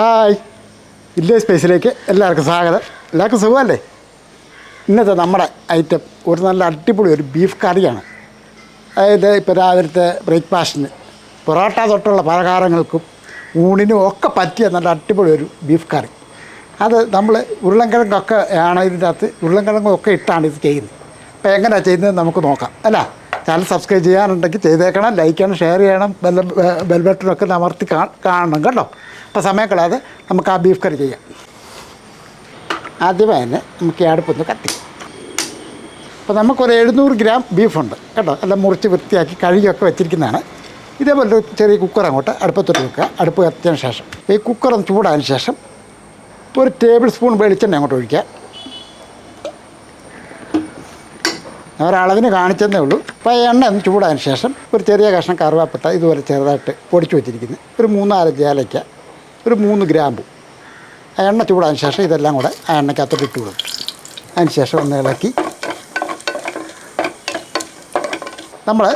Hi, village സ്പേസിലേക്ക് എല്ലാവർക്കും സ്വാഗതം. എല്ലാവർക്കും സുഖമല്ലേ? ഇന്നത്തെ നമ്മുടെ ഐറ്റം ഒരു നല്ല അടിപൊളി ഒരു ബീഫ് കറിയാണ്. അതായത് ഇപ്പോൾ രാവിലത്തെ ബ്രേക്ക്ഫാസ്റ്റിന് പൊറോട്ട തൊട്ടുള്ള പലഹാരങ്ങൾക്കും ഊണിനും ഒക്കെ പറ്റിയ നല്ല അടിപൊളി ഒരു ബീഫ് കറി. അത് നമ്മൾ ഉരുളൻകിഴങ്ങൊക്കെ ആണ് ഇതിൻ്റെ അകത്ത്, ഉരുളൻകിഴങ്ങൊക്കെ ഇട്ടാണ് ഇത് ചെയ്യുന്നത്. അപ്പോൾ എങ്ങനെയാണ് ചെയ്യുന്നത് നമുക്ക് നോക്കാം. അല്ല, ചാനൽ സബ്സ്ക്രൈബ് ചെയ്യാനുണ്ടെങ്കിൽ ചെയ്തേക്കണം, ലൈക്ക് ചെയ്യണം, ഷെയർ ചെയ്യണം, ബെൽ ബട്ടണൊക്കെ അമർത്തി കാണണം കേട്ടോ. അപ്പോൾ സമയം കളയാതെ നമുക്ക് ആ ബീഫ് കറി ചെയ്യാം. ആദ്യമേ തന്നെ നമുക്ക് ഈ അടുപ്പൊന്ന് കത്തിക്കാം. അപ്പോൾ നമുക്കൊരു 700 ഗ്രാം ബീഫുണ്ട് കേട്ടോ. എല്ലാം മുറിച്ച് വൃത്തിയാക്കി കഴുകിയൊക്കെ വെച്ചിരിക്കുന്നതാണ്. ഇതേപോലെ ഒരു ചെറിയ കുക്കർ അങ്ങോട്ട് അടുപ്പത്തോട്ട് വെക്കുക. അടുപ്പ് കത്തിയതിന് ശേഷം ഈ കുക്കറൊന്ന് ചൂടായതിന് ശേഷം ഒരു ടേബിൾ സ്പൂൺ വെളിച്ചെണ്ണ അങ്ങോട്ട് ഒഴിക്കുക. ഒരളവിന് കാണിച്ചതേ ഉള്ളൂ. അപ്പോൾ എണ്ണ ഒന്ന് ചൂടായതിന് ശേഷം ഒരു ചെറിയ കഷ്ണം കറുവാപ്പട്ട ഇതുപോലെ ചെറുതായിട്ട് പൊടിച്ച് വെച്ചിരിക്കുന്നത്, ഒരു 3-4 ഏലയ്ക്ക, ഒരു 3 ഗ്രാമ്പു. ആ എണ്ണ ചൂടായതിന് ശേഷം ഇതെല്ലാം കൂടെ ആ എണ്ണയ്ക്കകത്തോട്ട് ഇട്ട് കൊടുക്കും. അതിന് ശേഷം ഒന്ന് ഇളക്കി നമ്മൾ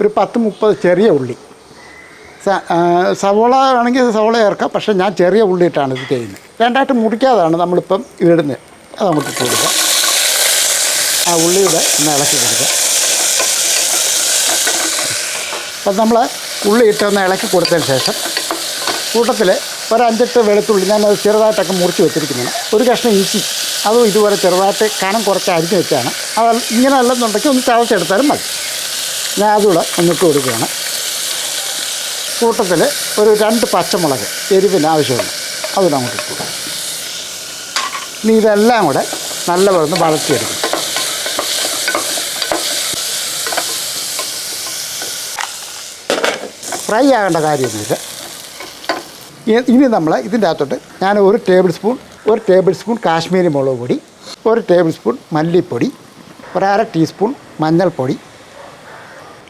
ഒരു 10-30 ചെറിയ ഉള്ളി, സവോള ആണെങ്കിൽ സവോള ചേർക്കാം, പക്ഷേ ഞാൻ ചെറിയ ഉള്ളി ഇട്ടാണ് ഇത് ചെയ്യുന്നത്. രണ്ടായിട്ട് മുറിക്കാതാണ് നമ്മളിപ്പം ഇടുന്നത്. അത് അങ്ങോട്ട് ഇട്ട് കൊടുക്കുക. ആ ഉള്ളിയുടെ ഒന്ന് ഇളക്കി കൊടുക്കുക. അപ്പം നമ്മൾ ഉള്ളി ഇട്ടൊന്ന് ഇളക്കി കൊടുത്തതിന് ശേഷം കൂട്ടത്തിൽ ഒരു 5-8 വെളുത്തുള്ളി ഞാനത് ചെറുതായിട്ടൊക്കെ മുറിച്ച് വെച്ചിരിക്കുന്നതാണ്. ഒരു കഷ്ണം ഇഞ്ചി അതും ഇതുപോലെ ചെറുതായിട്ട് കനം കുറച്ച് അരിഞ്ഞ് വെച്ചാണ്. അത് ഇങ്ങനെ അല്ലെന്നുണ്ടെങ്കിൽ ഒന്ന് ചവച്ചെടുത്താലും മതി. ഞാൻ അതുകൂടെ ഒന്നിട്ട് കൊടുക്കുകയാണ്. കൂട്ടത്തിൽ ഒരു 2 പച്ചമുളക് എരിവിന് ആവശ്യമുണ്ട്, അതുകൂടെ അങ്ങോട്ട് ഇട്ട് കൊടുക്കും. ഇനി ഇതെല്ലാം കൂടെ നല്ലപോലെ ഒന്ന് വളർത്തിയെടുക്കും. ഫ്രൈ ആകേണ്ട കാര്യമൊന്നുമില്ല. ഇനി നമ്മൾ ഇതിൻ്റെ അകത്തോട്ട് ഞാൻ ഒരു ടേബിൾ സ്പൂൺ കാശ്മീരി മുളക് പൊടി, ഒരു ടേബിൾ സ്പൂൺ മല്ലിപ്പൊടി, 1/2 ടീസ്പൂൺ മഞ്ഞൾപ്പൊടി,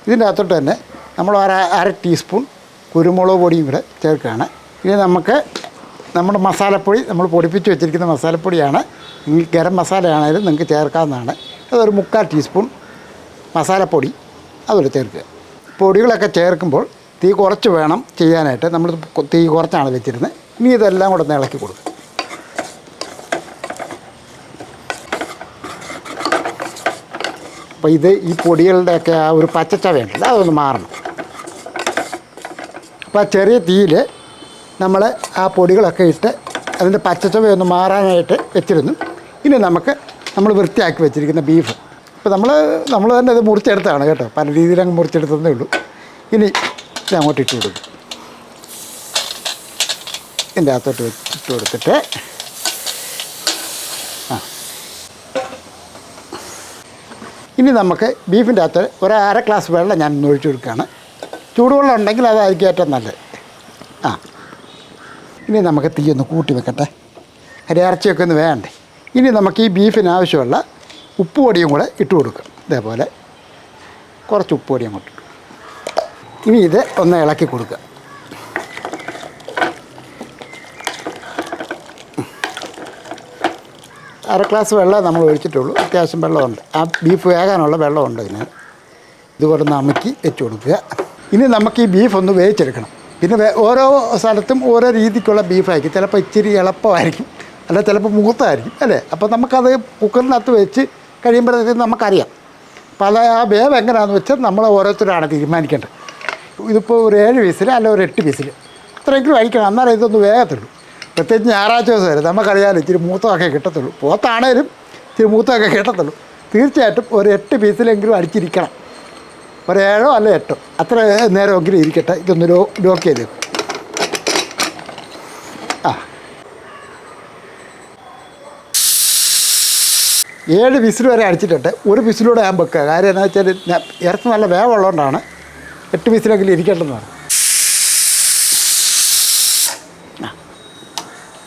ഇതിൻ്റെ അകത്തോട്ട് തന്നെ നമ്മൾ 1/2 ടീസ്പൂൺ കുരുമുളക് പൊടിയും കൂടെ ചേർക്കുകയാണ്. ഇനി നമുക്ക് നമ്മുടെ മസാലപ്പൊടി, നമ്മൾ പൊടിപ്പിച്ച് വെച്ചിരിക്കുന്ന മസാലപ്പൊടിയാണ്. നിങ്ങൾക്ക് ഗരം മസാലയാണെങ്കിലും നിങ്ങൾക്ക് ചേർക്കാവുന്നതാണ്. അതൊരു 3/4 ടീസ്പൂൺ മസാലപ്പൊടി അതുപോലെ ചേർക്കുക. പൊടികളൊക്കെ ചേർക്കുമ്പോൾ തീ കുറച്ച് വേണം ചെയ്യാനായിട്ട്. നമ്മൾ തീ കുറച്ചാണ് വെച്ചിരുന്നത്. ഇനി ഇതെല്ലാം കൂടെ ഒന്ന് ഇളക്കി കൊടുക്കുക. അപ്പോൾ ഈ പൊടികളുടെയൊക്കെ ആ ഒരു പച്ചച്ചവയുണ്ടല്ലോ, അതൊന്ന് മാറണം. അപ്പോൾ ആ ചെറിയ തീയിൽ നമ്മൾ ആ പൊടികളൊക്കെ ഇട്ട് അതിൻ്റെ പച്ചച്ചവയൊന്ന് മാറാനായിട്ട് വെച്ചിരുന്നു. ഇനി നമ്മൾ വൃത്തിയാക്കി വെച്ചിരിക്കുന്ന ബീഫ്, ഇപ്പോൾ നമ്മൾ തന്നെ ഇത് മുറിച്ചെടുത്താണ് കേട്ടോ. പല രീതിയിലങ്ങ് മുറിച്ചെടുത്തതേ ഉള്ളൂ. ഇനി ഇത് അങ്ങോട്ട് ഇട്ട് കൊടുക്കും. ഇതിൻ്റെ അകത്തോട്ട് ഇട്ട് കൊടുത്തിട്ട് ഇനി നമുക്ക് ബീഫിൻ്റെ അകത്ത് ഒരു 1/2 ഗ്ലാസ് വെള്ളം ഞാൻ ഒഴിച്ചു കൊടുക്കുകയാണ്. ചൂടുവെള്ളം ഉണ്ടെങ്കിൽ അതായിരിക്കും ഏറ്റവും നല്ലത്. ഇനി നമുക്ക് തീ ഒന്ന് കൂട്ടി വെക്കട്ടെ. ഇറച്ചിയൊക്കെ ഒന്ന് വേണ്ടേ. ഇനി നമുക്ക് ഈ ബീഫിന് ആവശ്യമുള്ള ഉപ്പ് പൊടിയും കൂടെ ഇട്ട് കൊടുക്കും. ഇതേപോലെ കുറച്ച് ഉപ്പ് പൊടി അങ്ങോട്ട് ഇട്ടു. ഇനി ഇത് ഒന്ന് ഇളക്കി കൊടുക്കുക. അര ഗ്ലാസ് വെള്ളം നമ്മൾ ഒഴിച്ചിട്ടുള്ളൂ. അത്യാവശ്യം വെള്ളമുണ്ട്. ആ ബീഫ് വേകാനുള്ള വെള്ളമുണ്ട്. ഇതുപോലെ ഒന്ന് അമുക്കി വെച്ച് കൊടുക്കുക. ഇനി നമുക്ക് ഈ ബീഫ് ഒന്ന് വേവിച്ചെടുക്കണം. പിന്നെ ഓരോ സ്ഥലത്തും ഓരോ രീതിക്കുള്ള ബീഫായിരിക്കും. ചിലപ്പോൾ ഇച്ചിരി എളുപ്പമായിരിക്കും, അല്ല ചിലപ്പോൾ മൂത്തായിരിക്കും അല്ലേ. അപ്പോൾ നമുക്കത് കുക്കറിനകത്ത് വെച്ച് കഴിയുമ്പോഴത്തേക്കും നമുക്കറിയാം. അപ്പോൾ അത് ആ വേവ് എങ്ങനെയാണെന്ന് വെച്ചാൽ നമ്മൾ ഓരോരുത്തരാണ് തീരുമാനിക്കേണ്ടത്. ഇതിപ്പോൾ ഒരു 7 വിസിൽ അല്ല ഒരു 8 വിസിൽ അത്രയെങ്കിലും അഴിക്കണം, എന്നാലേ ഇതൊന്ന് വേഗത്തുള്ളൂ. പ്രത്യേകിച്ച് ഞായറാഴ്ച ദിവസം വരെ നമുക്കറിയാമല്ലോ ഇച്ചിരി മൂത്തമൊക്കെ കിട്ടത്തുള്ളൂ. പോത്താണേലും ഇച്ചിരി മൂത്തമൊക്കെ കിട്ടത്തുള്ളൂ. തീർച്ചയായിട്ടും ഒരു 8 പീസിലെങ്കിലും അടിച്ചിരിക്കണം. ഒരു 7 അല്ല 8 അത്ര നേരമെങ്കിലും ഇരിക്കട്ടെ. ഇതൊന്ന് ലോക്ക് ചെയ്ത് 7 വിസിൽ വരെ അടിച്ചിട്ടുണ്ട്. ഒരു വിസിലൂടെ ഞാൻ വെക്കുക. കാര്യം എന്താ വെച്ചാൽ ഇറച്ചി നല്ല വേവുള്ളതുകൊണ്ടാണ് 8 വിസിലെങ്കിലും ഇരിക്കേണ്ടതെന്നാണ്.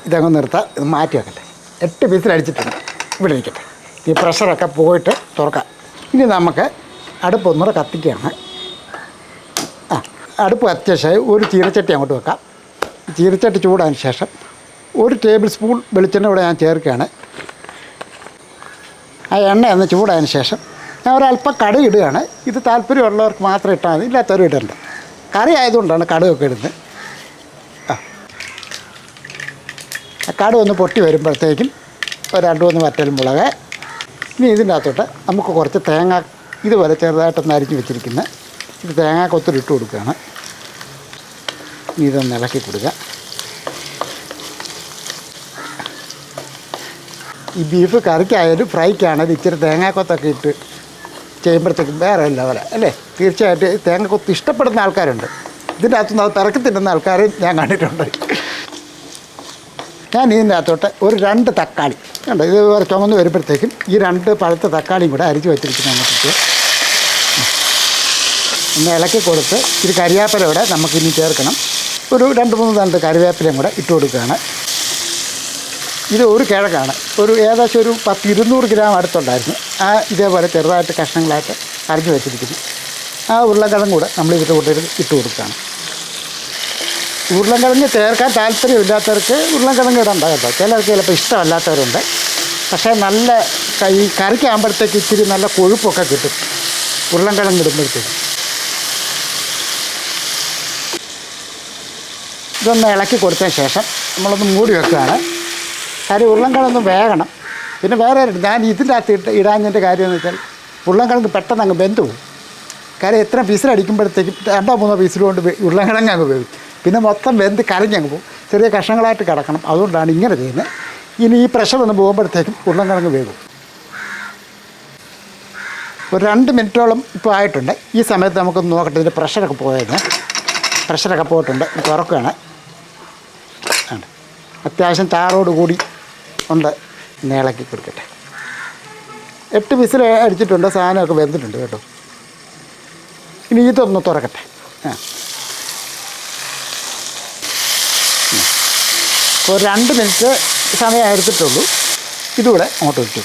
ഇതങ്ങ് നിർത്താം, ഇത് മാറ്റി വെക്കട്ടെ. 8 വിസിൽ അടിച്ചിട്ടുണ്ട്, ഇവിടെ ഇരിക്കട്ടെ. ഈ പ്രഷറൊക്കെ പോയിട്ട് തുറക്കാം. ഇനി നമുക്ക് അടുപ്പൊന്നുകൂടെ കത്തിക്കുകയാണ്. അടുപ്പ് കത്തിയ ശേഷം ഒരു ചീനച്ചട്ടി അങ്ങോട്ട് വെക്കാം. ചീനച്ചട്ടി ചൂടായതിന് ശേഷം ഒരു ടേബിൾ സ്പൂൺ വെളിച്ചെണ്ണ ഇവിടെ ഞാൻ ചേർക്കുകയാണ്. ആ എണ്ണ ഒന്ന് ചൂടായതിന് ശേഷം ഞാൻ ഒരല്പം കടുക് ഇടുകയാണ്. ഇത് താല്പര്യമുള്ളവർക്ക് മാത്രം ഇട്ടാൽ മതി, ഇല്ലാത്തവരും ഇടണ്ട. കറി ആയതുകൊണ്ടാണ് കടുകൊക്കെ ഇടുന്നത്. കടുക് ഒന്ന് പൊട്ടി വരുമ്പോഴത്തേക്കും ഒരു 2-3 വറ്റൽമുളക്. ഇനി ഇതിൻ്റെ അകത്തോട്ട് നമുക്ക് കുറച്ച് തേങ്ങ ഇതുപോലെ ചെറുതായിട്ടൊന്ന് അരിഞ്ഞ് വെച്ചിരിക്കുന്ന ഇത് തേങ്ങാക്കൊത്തിരി ഇട്ട് കൊടുക്കുകയാണ്. ഇനി ഇതൊന്ന് ഇളക്കി കൊടുക്കുക. ഈ ബീഫ് കറിക്കായാലും ഫ്രൈക്കാണേലും ഇച്ചിരി തേങ്ങാക്കൊത്തൊക്കെ ഇട്ട് ചെയ്യുമ്പോഴത്തേക്കും വേറെ ലെവല അല്ലേ. തീർച്ചയായിട്ടും തേങ്ങക്കൊത്ത് ഇഷ്ടപ്പെടുന്ന ആൾക്കാരുണ്ട്. ഇതിൻ്റെ അകത്തുനിന്ന് അത് പിറക്കി തിന്നുന്ന ആൾക്കാരും ഞാൻ കണ്ടിട്ടുണ്ട്. ഞാൻ ഇതിൻ്റെ അകത്തോട്ട് ഒരു 2 തക്കാളി കണ്ടോ, ഇതുപോലെ ചുമന്ന് വരുമ്പോഴത്തേക്കും ഈ 2 പഴുത്ത തക്കാളിയും കൂടെ അരിച്ച് വെച്ചിരിക്കുന്ന നമുക്ക് ഒന്ന് ഇളക്കി കൊടുത്ത് ഇച്ചിരി കരിവേപ്പില കൂടെ നമുക്കിനി ചേർക്കണം. ഒരു 2-3 തണ്ട് കറിവേപ്പിലയും കൂടെ ഇട്ട് കൊടുക്കുകയാണ്. ഇത് ഒരു കിഴക്കാണ്, ഏകദേശം ഒരു 10-200 ഗ്രാം അടുത്തുണ്ടായിരുന്നു. ഇതേപോലെ ചെറുതായിട്ട് കഷ്ണങ്ങളായിട്ട് അരിഞ്ഞ് വെച്ചിരിക്കുന്നു. ഉരുളക്കിഴങ്ങ് കൂടെ നമ്മൾ ഇതിൻ്റെ കൂടെ ഇട്ട് കൊടുക്കുകയാണ്. ഉരുളക്കിഴങ്ങ് ചേർക്കാൻ താല്പര്യമില്ലാത്തവർക്ക് ഉരുളക്കിഴങ്ങ് ഇടണ്ട കേട്ടോ. ചിലർക്ക് ചിലപ്പോൾ ഇഷ്ടമല്ലാത്തവരുണ്ട്. പക്ഷേ നല്ല ഈ കറിക്കാകുമ്പോഴത്തേക്ക് ഇച്ചിരി നല്ല കൊഴുപ്പൊക്കെ കിട്ടും ഉരുളക്കിഴങ്ങ് ഇടുമ്പോഴത്തേക്ക്. ഇതൊന്ന് ഇളക്കി കൊടുത്തതിന് ശേഷം നമ്മളൊന്ന് മൂടി വെക്കുകയാണ്. കാര്യം ഉരുളക്കിഴങ്ങ് വേകണം. പിന്നെ വേറെ ഞാൻ ഇതിൻ്റെ അകത്ത് ഇടാഞ്ഞതിൻ്റെ കാര്യമെന്ന് വെച്ചാൽ ഉരുളക്കിഴങ്ങ് പെട്ടെന്ന് അങ്ങ് വെന്ത് പോകും. കാര്യം എത്ര പീസിലടിക്കുമ്പോഴത്തേക്കും 2-3 പീസിൽ കൊണ്ട് ഉരുളക്കിഴങ്ങ് അങ്ങ് വേവും. പിന്നെ മൊത്തം വെന്ത് കരഞ്ഞങ്ങ് പോകും. ചെറിയ കഷ്ണങ്ങളായിട്ട് കിടക്കണം. അതുകൊണ്ടാണ് ഇങ്ങനെ ചെയ്യുന്നത്. ഇനി ഈ പ്രഷർ ഒന്ന് പോകുമ്പോഴത്തേക്കും ഉരുളക്കിഴങ്ങ് വേവും. ഒരു 2 മിനിറ്റോളം ഇപ്പോൾ ആയിട്ടുണ്ട്. ഈ സമയത്ത് നമുക്കൊന്ന് നോക്കട്ടെ ഇതിൻ്റെ പ്രഷറൊക്കെ പോയത്. പ്രഷറൊക്കെ പോയിട്ടുണ്ട്. തുറക്കുകയാണ്. അത്യാവശ്യം ചാറോട് കൂടി ഉണ്ട്. ഇളക്കി കൊടുക്കട്ടെ. 8 വിസിൽ അടിച്ചിട്ടുണ്ട്. സാധനമൊക്കെ വെന്തിട്ടുണ്ട് കേട്ടോ. ഇനി ഇതൊന്ന് തുറക്കട്ടെ. ഒരു 2 മിനിറ്റ് സമയം എടുത്തിട്ടുള്ളൂ. ഇതുകൂടെ അങ്ങോട്ട് വെച്ചു.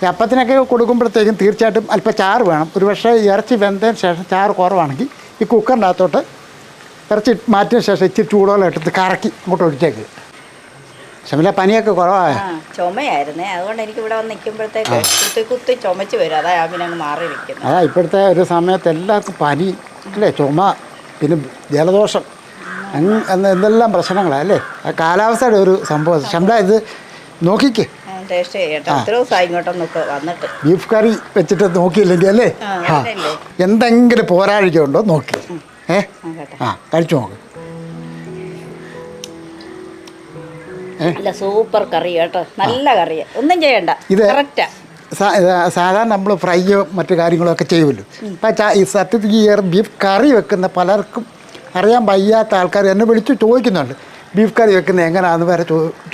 ഈ അപ്പത്തിനൊക്കെ കൊടുക്കുമ്പോഴത്തേക്കും തീർച്ചയായിട്ടും അല്പം ചാറ് വേണം. ഒരു പക്ഷേ ഇറച്ചി വെന്തതിന് ശേഷം ചാറ് കുറവാണെങ്കിൽ ഈ കുക്കറിൻ്റെ അകത്തോട്ട് ഇറച്ചി മാറ്റിയതിന് ശേഷം ഇച്ചിരി ചൂടുവെള്ളം എടുത്ത് കറക്കി അങ്ങോട്ട് ഒഴിച്ചേക്ക്. ശമില പനിയൊക്കെ കുറവായ ചുമയായിരുന്നേ. അതുകൊണ്ട് എനിക്ക് ഇവിടെ വന്ന് നിൽക്കുമ്പോഴത്തേക്ക് കുത്തി ചുമച്ച് വരും. അതാ ഞാൻ പിന്നെ അങ്ങ് മാറി നിൽക്കുന്നത്. അതാ ഇപ്പോഴത്തെ ഒരു സമയത്ത് എല്ലാവർക്കും പനി അല്ലേ, ചുമ, പിന്നെ ജലദോഷം, എന്തെല്ലാം പ്രശ്നങ്ങളാണ് അല്ലേ. ആ കാലാവസ്ഥയുടെ ഒരു സംഭവം. ശമില ഇത് നോക്കിക്കേ, ടേസ്റ്റ് ചെയ്യട്ടെ. എത്ര ദിവസമായി ഇങ്ങോട്ടൊന്ന് വന്നിട്ട്. ബീഫ് കറി വെച്ചിട്ട് നോക്കിയില്ലെങ്കിൽ അല്ലേ എന്തെങ്കിലും പോരാഴിക ഉണ്ടോ നോക്കി കഴിച്ചു നോക്ക്. നല്ല സൂപ്പർ കറി കേട്ടോ. നല്ല കറിയാ, ഒന്നും ചെയ്യണ്ട. ഇത് കറക്റ്റാ. സാധാരണ നമ്മൾ ഫ്രൈയോ മറ്റു കാര്യങ്ങളൊക്കെ ചെയ്യുമല്ലോ. അപ്പം ഈ സത്യത്തിൽ ഈ ബീഫ് കറി വെക്കുന്ന പലർക്കും അറിയാൻ വയ്യാത്ത ആൾക്കാർ എന്നെ വിളിച്ച് ചോദിക്കുന്നുണ്ട്. ബീഫ് കറി വെക്കുന്നത് എങ്ങനെയാണെന്ന് വരെ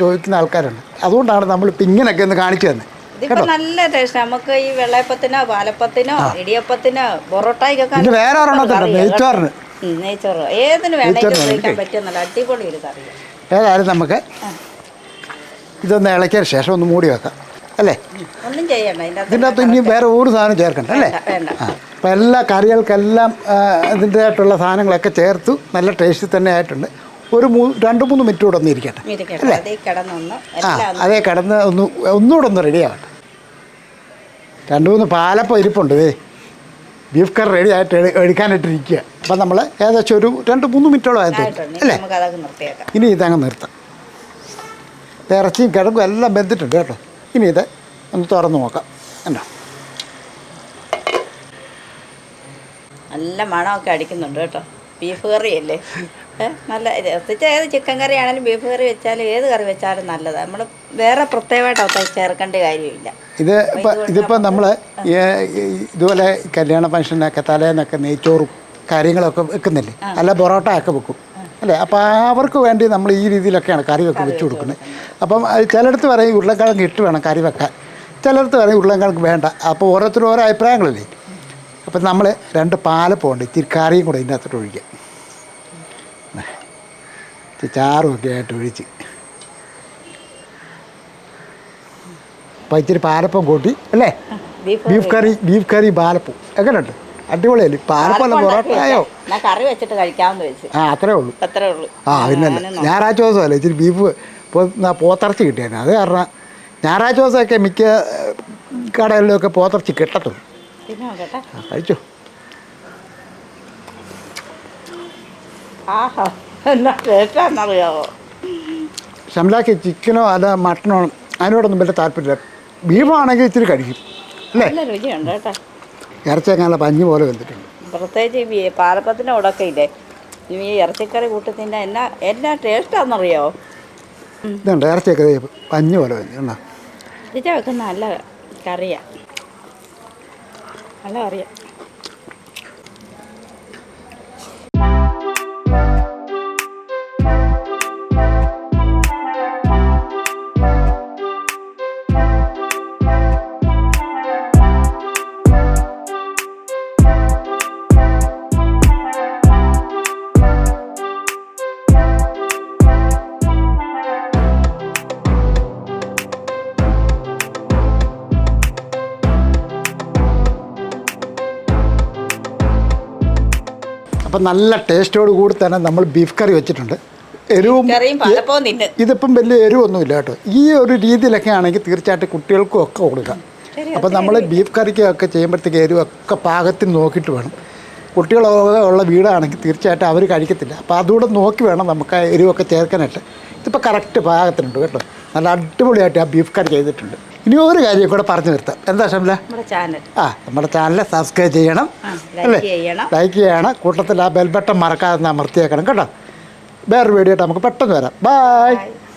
ചോദിക്കുന്ന ആൾക്കാരുണ്ട്. അതുകൊണ്ടാണ് നമ്മളിപ്പോൾ ഇങ്ങനെയൊക്കെ ഒന്ന് കാണിച്ചു തന്നെ. ഇതിപ്പോ നല്ല ടേസ്റ്റ്. നമുക്ക് ഈ വെള്ളയപ്പത്തിനോ പാലപ്പത്തിനോ ഇടിയപ്പത്തിനോ പൊറോട്ടയ്ക്കൊക്കെ വേറെ നെയ്ച്ചോറിന് നെയ്ച്ചോറ് ഏതിന് വേണമെങ്കിലും ഉപയോഗിക്കാൻ പറ്റിയ നല്ല അടിപൊളി ഒരു കറി. ഏതായാലും നമുക്ക് ഇതൊന്ന് ഇളക്കിയ ശേഷം ഒന്ന് മൂടി വെക്കാം അല്ലേ. ഒന്നും ചെയ്യണ്ട. ഇതിൻ്റെ അകത്ത് ഇനി വേറെ ഒരു സാധനം ചേർക്കണ്ട അല്ലേ. അപ്പം എല്ലാ കറികൾക്കെല്ലാം ഇതിൻ്റെതായിട്ടുള്ള സാധനങ്ങളൊക്കെ ചേർത്തു നല്ല ടേസ്റ്റ് തന്നെ ആയിട്ടുണ്ട്. ഒരു 2-3 മിനിറ്റ് കൂടെ ഒന്ന് ഇരിക്കട്ടെ അല്ലേ. അതേ കിടന്ന് ഒന്നുകൂടെ ഒന്ന് റെഡിയാവട്ടെ. 2-3 പാലപ്പം ഇരിപ്പുണ്ട്. ബീഫ് കറി റെഡി ആയിട്ട് എടുക്കാനായിട്ടിരിക്കുക. അപ്പം നമ്മൾ ഏകദേശം ഒരു 2-3 മിനിറ്റോളം ആയിട്ട് അല്ലേ. ഇനി ഇതങ്ങ് നിർത്താം. ഇറച്ചിയും കിഴങ്ങും എല്ലാം വെന്തിട്ടുണ്ട് കേട്ടോ. ഇനി ഇത് ഒന്ന് തുറന്ന് നോക്കാം. ഉണ്ടോ, നല്ല മണമൊക്കെ അടിക്കുന്നുണ്ട് കേട്ടോ. ബീഫ് കറിയല്ലേ, നല്ല പ്രത്യേകിച്ച് ഏത് ചിക്കൻ കറി ആണെങ്കിലും ബീഫ് കറി വെച്ചാലും ഏത് കറി വെച്ചാലും നല്ലതാണ്. നമ്മൾ വേറെ പ്രത്യേകമായിട്ട് ചേർക്കേണ്ട കാര്യമില്ല. ഇതിപ്പോൾ നമ്മൾ ഇതുപോലെ കല്യാണ ഫംഗ്ഷനൊക്കെ തലേന്നൊക്കെ നെയ്ച്ചോറും കാര്യങ്ങളൊക്കെ വെക്കുന്നില്ലേ, അല്ല പൊറോട്ട ഒക്കെ വെക്കും അല്ലേ. അപ്പോൾ അവർക്ക് വേണ്ടി നമ്മൾ ഈ രീതിയിലൊക്കെയാണ് കറിയൊക്കെ വെച്ച് കൊടുക്കുന്നത്. അപ്പം ചിലയിടത്ത് പറയും ഉരുളക്കിഴങ്ങ് ഇട്ട് വേണം കറി വെക്കാൻ, ചിലയിടത്ത് പറയും ഉരുളക്കിഴങ്ങ് വേണ്ട. അപ്പോൾ ഓരോരുത്തരും ഓരോ അഭിപ്രായങ്ങളല്ലേ. അപ്പം നമ്മൾ 2 പാലപ്പം ഉണ്ട്, ഇത്തിരി കറിയും കൂടെ ഇതിൻ്റെ അകത്തോട്ട് ഒഴിക്കുക. ചാറും ഒക്കെ ആയിട്ട് ഒഴിച്ച് അപ്പം ഇച്ചിരി പാലപ്പം കൂട്ടി അല്ലേ. ബീഫ് കറി പാലപ്പം എങ്ങനെയുണ്ട്? അടിപൊളിയല്ലേ. പാലപ്പം പൊറോട്ടയോ കറി വെച്ചിട്ട് കഴിക്കാമെന്ന് വെച്ച്. അത്രേ ഉള്ളൂ. പിന്നല്ല ഞായറാഴ്ച ദിവസമല്ലേ ഇച്ചിരി ബീഫ് പോത്തിറച്ചി കിട്ടിയാണ്. അത് കാരണം ഞായറാഴ്ച ദിവസമൊക്കെ മിക്ക കടകളിലൊക്കെ പോത്തിറച്ചി കിട്ടത്തുള്ളൂ. കഴിച്ചോ. ആഹാ എന്നാ ടേസ്റ്റാണെന്നറിയാമോ? ഷംലാക്ക് ചിക്കനോ അല്ല മട്ടനോ അതിനോടൊന്നും വലിയ താല്പര്യമില്ല. ബീഫാണെങ്കിൽ ഇച്ചിരി കഴിക്കും അല്ലേ? നല്ല രുചിയുണ്ട് കേട്ടോ. ഇറച്ചിയൊക്കെ നല്ല പഞ്ഞി പോലെ വെന്തിട്ടുണ്ട്. പ്രത്യേകിച്ച് ഈ പാലപ്പത്തിൻ്റെ കൂടൊക്കെ ഇല്ലേ ഈ ഇറച്ചിക്കറി കൂട്ടത്തിൻ്റെ എന്നാ ടേസ്റ്റാണെന്നറിയാമോ? ഇതുണ്ട് ഇറച്ചിയൊക്കെ പഞ്ഞി പോലെ വെന്തിട്ടുണ്ടോ? ഇതിച്ച വെക്കുന്ന നല്ല കറിയാണ്, നല്ല കറിയാണ്. അപ്പം നല്ല ടേസ്റ്റോട് കൂടി തന്നെ നമ്മൾ ബീഫ് കറി വെച്ചിട്ടുണ്ട്. എരിവും കറിയും പാലപ്പവും തിന്ന്. ഇതിപ്പം വലിയ എരിവൊന്നുമില്ല കേട്ടോ. ഈ ഒരു രീതിയിലൊക്കെ ആണെങ്കിൽ തീർച്ചയായിട്ടും കുട്ടികൾക്കും ഒക്കെ കൊടുക്കാം. അപ്പം നമ്മൾ ബീഫ് കറിക്കൊക്കെ ചെയ്യുമ്പോഴത്തേക്ക് എരിവൊക്കെ പാകത്തിന് നോക്കിയിട്ട് വേണം. കുട്ടികളൊക്കെ ഉള്ള വീടാണെങ്കിൽ തീർച്ചയായിട്ടും അവർ കഴിക്കത്തില്ല. അപ്പോൾ അതുകൂടെ നോക്കി വേണം നമുക്ക് ആ എരിവൊക്കെ ചേർക്കാനായിട്ട്. ഇതിപ്പോൾ കറക്റ്റ് പാകത്തിനുണ്ട് കേട്ടോ. നല്ല അടിപൊളിയായിട്ട് ആ ബീഫ് കറി ചെയ്തിട്ടുണ്ട്. ഇനി ഒരു കാര്യം കൂടെ പറഞ്ഞു നിർത്താം. എന്താ ഷംല? നമ്മുടെ ചാനൽ സബ്സ്ക്രൈബ് ചെയ്യണം അല്ലേ? ലൈക്ക് ചെയ്യണം. കൂട്ടത്തിൽ ആ ബെൽ ബട്ടൺ മറക്കാതെ അമർത്തിയേക്കണം കേട്ടോ. വേറൊരു വീഡിയോ ആയിട്ട് നമുക്ക് പെട്ടെന്ന് വരാം. ബൈ.